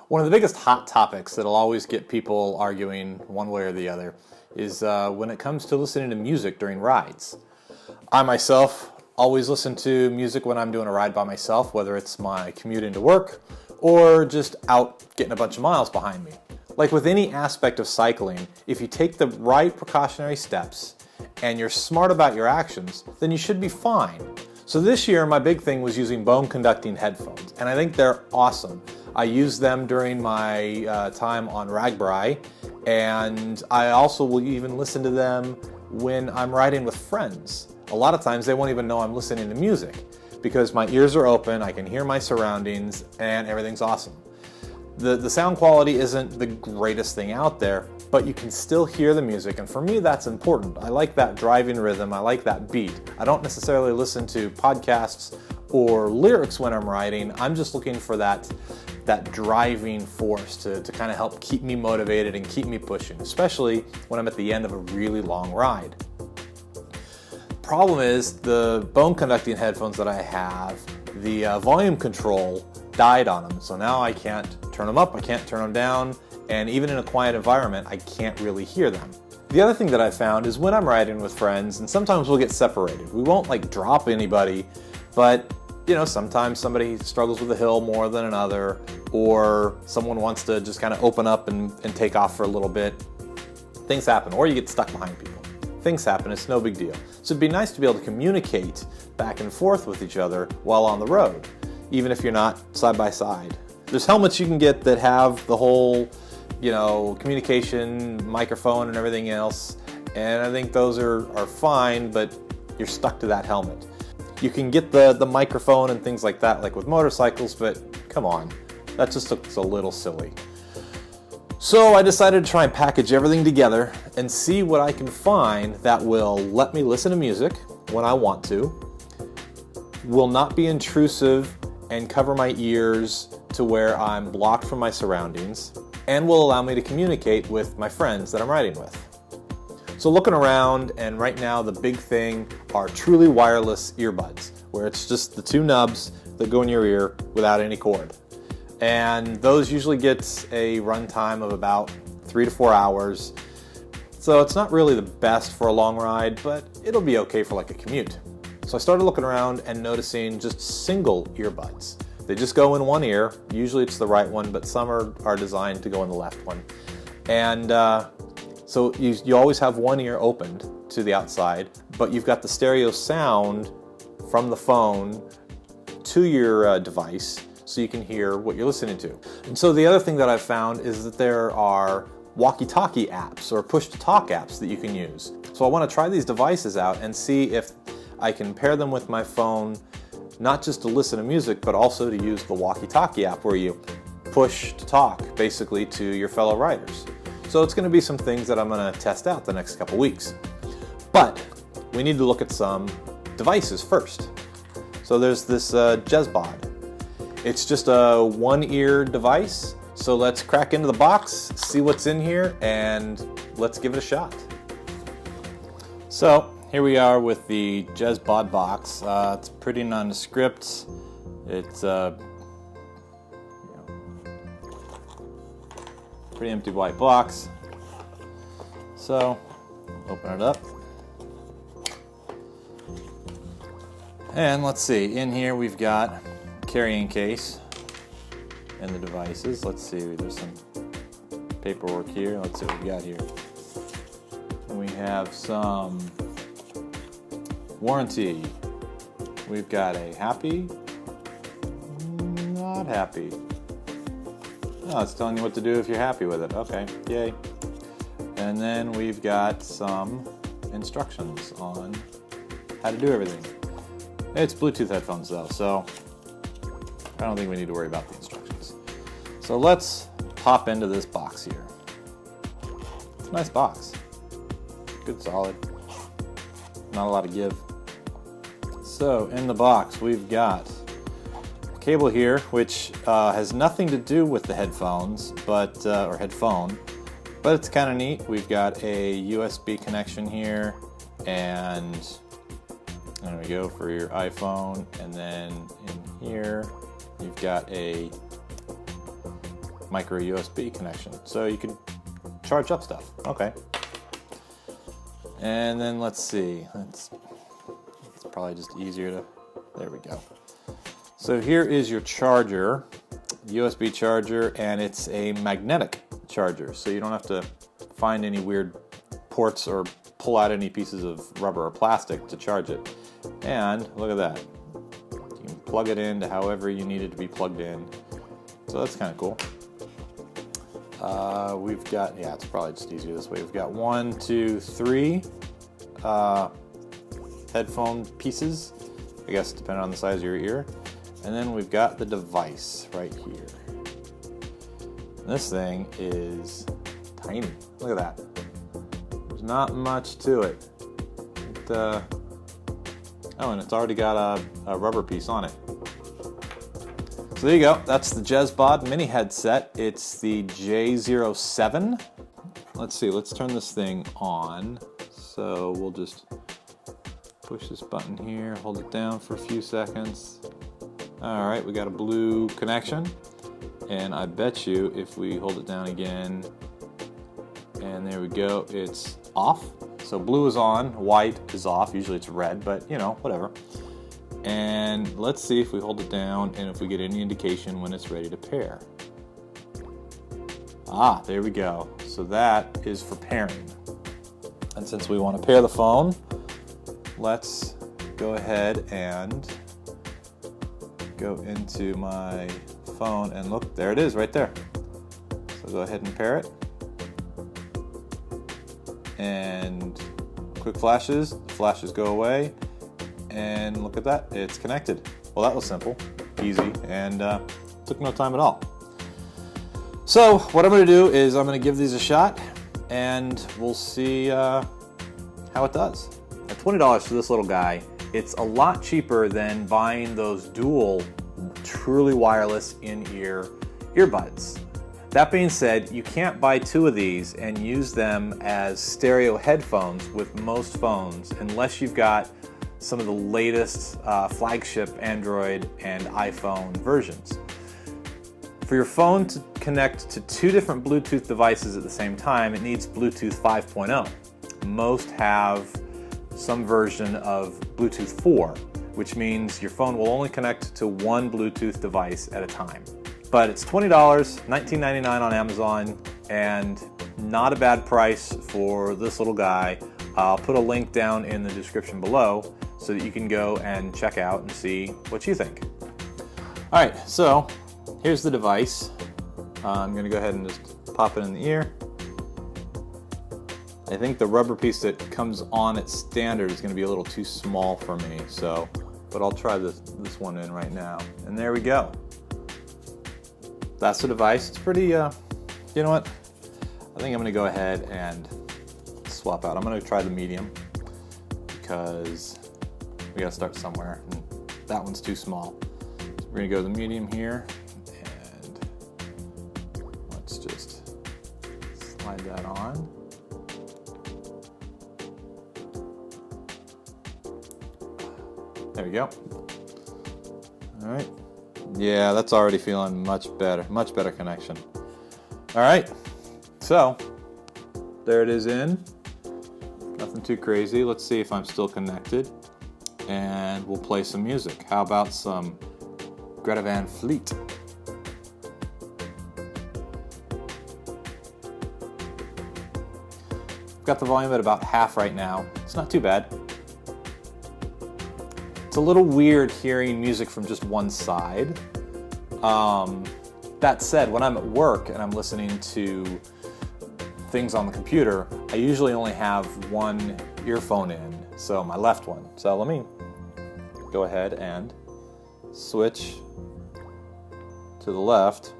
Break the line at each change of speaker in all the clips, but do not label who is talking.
One of the biggest hot topics that'll always get people arguing one way or the other is when it comes to listening to music during rides. I myself always listen to music when I'm doing a ride by myself, whether it's my commute into work or just out getting a bunch of miles behind me. Like with any aspect of cycling, if you take the right precautionary steps and you're smart about your actions, then you should be fine. So this year, my big thing was using bone conducting headphones, and I think they're awesome. I use them during my time on Ragbri, and I also will even listen to them when I'm riding with friends. A lot of times they won't even know I'm listening to music because my ears are open, I can hear my surroundings, and everything's awesome. The sound quality isn't the greatest thing out there, but you can still hear the music, and for me that's important. I like that driving rhythm, I like that beat. I don't necessarily listen to podcasts or lyrics when I'm riding. I'm just looking for that driving force to kind of help keep me motivated and keep me pushing, especially when I'm at the end of a really long ride. Problem is, the bone conducting headphones that I have, the volume control died on them, so now I can't turn them up, I can't turn them down, and even in a quiet environment, I can't really hear them. The other thing that I found is when I'm riding with friends, and sometimes we'll get separated. We won't like drop anybody, but sometimes somebody struggles with a hill more than another, or someone wants to just kind of open up and take off for a little bit. Things happen, or you get stuck behind people. Things happen, it's no big deal. So it'd be nice to be able to communicate back and forth with each other while on the road, even if you're not side by side. There's helmets you can get that have the whole, communication, microphone and everything else, and I think those are fine, but you're stuck to that helmet. You can get the microphone and things like that, like with motorcycles, but come on, that just looks a little silly. So I decided to try and package everything together and see what I can find that will let me listen to music when I want to, will not be intrusive and cover my ears to where I'm blocked from my surroundings, and will allow me to communicate with my friends that I'm riding with. So looking around, and right now the big thing are truly wireless earbuds, where it's just the two nubs that go in your ear without any cord. And those usually get a run time of about 3 to 4 hours. So it's not really the best for a long ride, but it'll be okay for like a commute. So I started looking around and noticing just single earbuds. They just go in one ear. Usually it's the right one, but some are designed to go in the left one. And so you always have one ear opened to the outside, but you've got the stereo sound from the phone to your device, so you can hear what you're listening to. And so the other thing that I've found is that there are walkie-talkie apps or push-to-talk apps that you can use. So I want to try these devices out and see if I can pair them with my phone, not just to listen to music, but also to use the walkie-talkie app where you push to talk basically to your fellow riders. So it's going to be some things that I'm going to test out the next couple weeks. But we need to look at some devices first. So there's this Jesbod. It's just a one-ear device, so let's crack into the box, see what's in here, and let's give it a shot. So here we are with the Jesbod box. It's pretty nondescript. It's pretty empty white box. So open it up. And let's see, in here we've got carrying case and the devices. Let's see, there's some paperwork here. Let's see what we got here. We have some warranty. We've got a happy, not happy. Oh, it's telling you what to do if you're happy with it. Okay, yay. And then we've got some instructions on how to do everything. It's Bluetooth headphones though, so I don't think we need to worry about the instructions. So let's pop into this box here. It's a nice box. Good solid. Not a lot of give. So in the box we've got a cable here which has nothing to do with the headphones, but or headphone, but it's kind of neat. We've got a USB connection here, and there we go for your iPhone, and then in here you've got a micro USB connection, so you can charge up stuff. Okay. And then let's see. It's probably just easier to. There we go. So here is your charger, USB charger, and it's a magnetic charger, so you don't have to find any weird ports or pull out any pieces of rubber or plastic to charge it. And look at that. You can plug it into however you need it to be plugged in. So that's kind of cool. We've got, yeah, it's probably just easier this way. We've got 1, 2, 3 headphone pieces, I guess depending on the size of your ear. And then we've got the device right here. And this thing is tiny. Look at that. There's not much to it. Oh, and it's already got a rubber piece on it. So there you go. That's the Jesbod mini headset. It's the J07. Let's see. Let's turn this thing on. So we'll just push this button here, hold it down for a few seconds. All right, we got a blue connection. And I bet you if we hold it down again, and there we go, it's off. So blue is on, white is off. Usually it's red, but you know, whatever. And let's see if we hold it down and if we get any indication when it's ready to pair. Ah, there we go. So that is for pairing. And since we want to pair the phone, let's go ahead and go into my phone and look, there it is right there. So go ahead and pair it. And quick flashes, the flashes go away. And look at that, it's connected. Well, that was simple, easy, and took no time at all. So what I'm going to do is I'm going to give these a shot, and we'll see how it does. At $20 for this little guy, it's a lot cheaper than buying those dual, truly wireless in-ear earbuds. That being said, you can't buy 2 of these and use them as stereo headphones with most phones unless you've got some of the latest flagship Android and iPhone versions. For your phone to connect to 2 different Bluetooth devices at the same time, it needs Bluetooth 5.0. Most have some version of Bluetooth 4, which means your phone will only connect to 1 Bluetooth device at a time. But it's $20, $19.99 on Amazon, and not a bad price for this little guy. I'll put a link down in the description below so that you can go and check out and see what you think. All right, so here's the device. I'm going to go ahead and just pop it in the ear. I think the rubber piece that comes on at standard is going to be a little too small for me, so, but I'll try this one in right now. And there we go. That's the device. It's pretty, you know what? I think I'm going to go ahead and swap out. I'm going to try the medium because we got to start somewhere. And that one's too small. So we're going to go to the medium here, and let's just slide that on. There we go. All right. Yeah, that's already feeling much better connection. All right, so there it is in. Nothing too crazy. Let's see if I'm still connected, and we'll play some music. How about some Greta Van Fleet? I've got the volume at about half right now. It's not too bad. It's a little weird hearing music from just one side. That said, when I'm at work and I'm listening to things on the computer, I usually only have one earphone in, so my left one. So let me go ahead and switch to the left.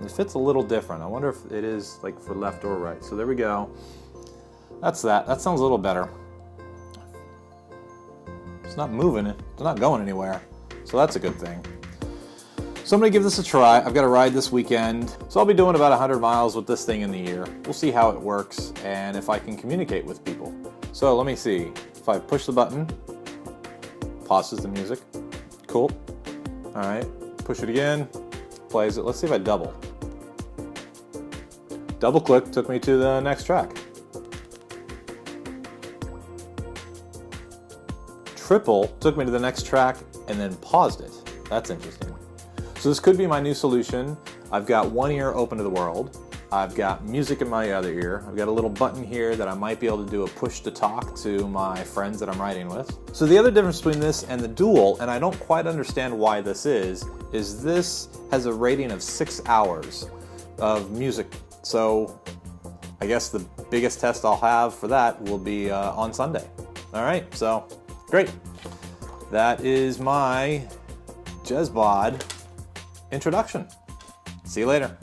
It fits a little different. I wonder if it is like for left or right. So there we go. That's that. That sounds a little better. It's not moving. It's not going anywhere. So that's a good thing. So I'm going to give this a try. I've got a ride this weekend. So I'll be doing about 100 miles with this thing in the ear. We'll see how it works and if I can communicate with people. So let me see. If I push the button, pauses the music. Cool. All right, push it again, plays it. Let's see if I double. Double click took me to the next track. Triple took me to the next track and then paused it. That's interesting. So this could be my new solution. I've got one ear open to the world. I've got music in my other ear. I've got a little button here that I might be able to do a push to talk to my friends that I'm riding with. So the other difference between this and the Dual, and I don't quite understand why this is this has a rating of 6 hours of music. So I guess the biggest test I'll have for that will be on Sunday. All right, so great. That is my Jesbod introduction. See you later.